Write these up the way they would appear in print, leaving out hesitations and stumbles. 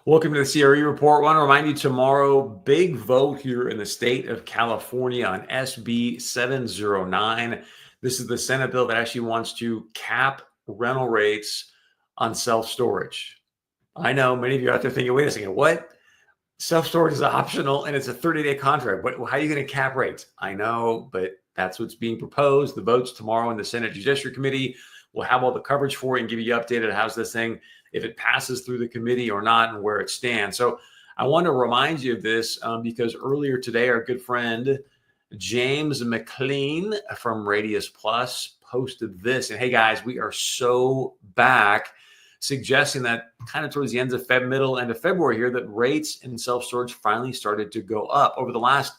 Welcome to the CRE Report. I want to remind you tomorrow, big vote here in the state of California on SB 709. This is the Senate bill that actually wants to cap rental rates on self-storage. I know many of you out there thinking, wait a second, what? Self-storage is optional and it's a 30-day contract. How are you going to cap rates? I know, but that's what's being proposed. The vote's tomorrow in the Senate Judiciary Committee. We'll have all the coverage for it and give you updated how's this thing, if it passes through the committee or not, and where it stands. So I want to remind you of this because earlier today, our good friend James McLean from Radius Plus posted this. And hey, guys, we are so back, suggesting that kind of towards the end of middle end of February here, that rates in self-storage finally started to go up. Over the last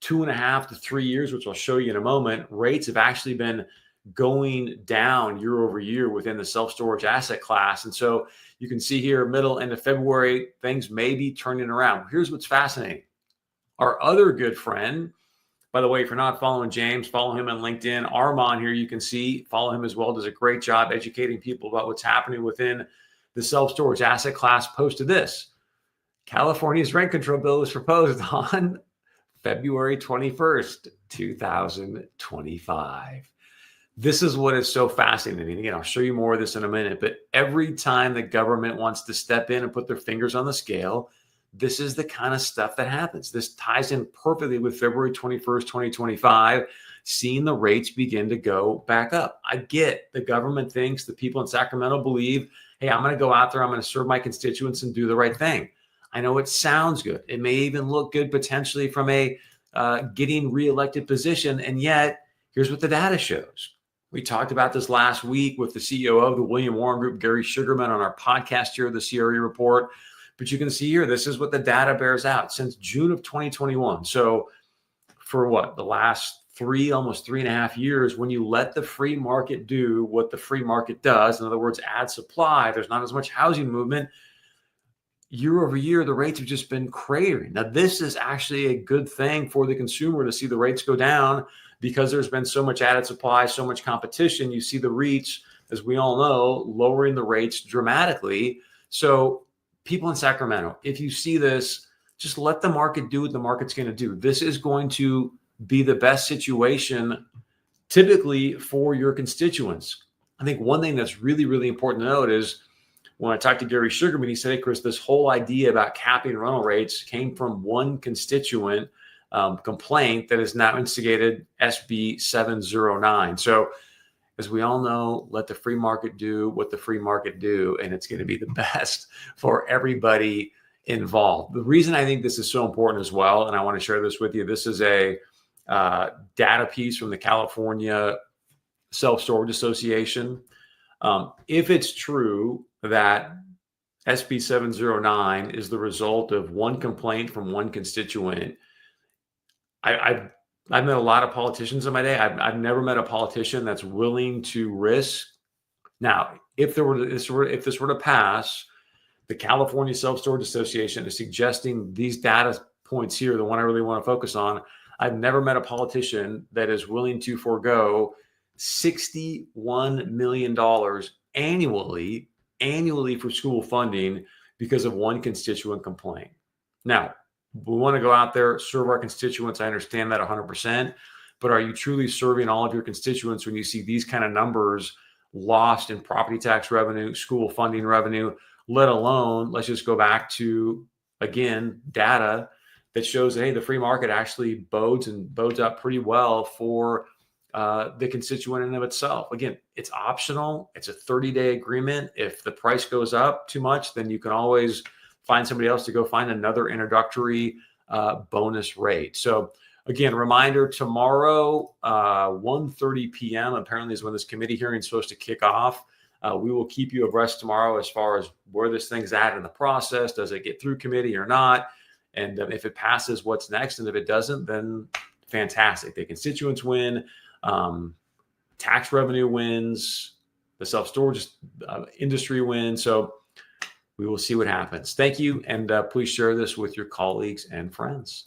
2.5 to 3 years, which I'll show you in a moment, rates have actually been going down year over year within the self-storage asset class. And so you can see here, middle, end of February, things may be turning around. Here's what's fascinating. Our other good friend, by the way, if you're not following James, follow him on LinkedIn. Armand here, you can see, follow him as well, does a great job educating people about what's happening within the self-storage asset class. Posted this: California's rent control bill was proposed on February 21st, 2025. This is what is so fascinating. Again, I'll show you more of this in a minute, but every time the government wants to step in and put their fingers on the scale, this is the kind of stuff that happens. This ties in perfectly with February 21st, 2025, seeing the rates begin to go back up. I get the government thinks, the people in Sacramento believe, hey, I'm going to go out there, I'm going to serve my constituents and do the right thing. I know it sounds good. It may even look good potentially from a getting reelected position. And yet, here's what the data shows. We talked about this last week with the CEO of the William Warren Group, Gary Sugarman, on our podcast here, the CRE Report. But you can see here, this is what the data bears out since June of 2021. So for what, the last almost 3.5 years, when you let the free market do what the free market does, in other words, add supply, there's not as much housing movement. Year over year, the rates have just been cratering. Now, this is actually a good thing for the consumer to see the rates go down, because there's been so much added supply, so much competition. You see the REITs, as we all know, lowering the rates dramatically. So people in Sacramento, if you see this, just let the market do what the market's going to do. This is going to be the best situation typically for your constituents. I think one thing that's really, really important to note is when I talked to Gary Sugarman, he said, hey, Chris, this whole idea about capping rental rates came from one constituent complaint that has now instigated SB 709. So as we all know, let the free market do what the free market do, and it's going to be the best for everybody involved. The reason I think this is so important as well, and I want to share this with you, this is a data piece from the California Self-Storage Association. If it's true that SB 709 is the result of one complaint from one constituent, I've met a lot of politicians in my day. I've never met a politician that's willing to risk. Now, if this were to pass, the California Self-Storage Association is suggesting these data points here, the one I really want to focus on. I've never met a politician that is willing to forego $61 million annually for school funding because of one constituent complaint. Now, we want to go out there, serve our constituents. I understand that 100%. But are you truly serving all of your constituents when you see these kind of numbers lost in property tax revenue, school funding revenue, let alone, let's just go back to, again, data that shows that, hey, the free market actually bodes up pretty well for the constituent in and of itself. Again, it's optional. It's a 30-day agreement. If the price goes up too much, then you can always find somebody else to go find another introductory bonus rate. So again, reminder, tomorrow, 1:30 p.m. apparently is when this committee hearing is supposed to kick off. We will keep you abreast tomorrow as far as where this thing's at in the process. Does it get through committee or not? And if it passes, what's next? And if it doesn't, then fantastic. The constituents win. Tax revenue wins. The self-storage industry wins. So we will see what happens. Thank you. And please share this with your colleagues and friends.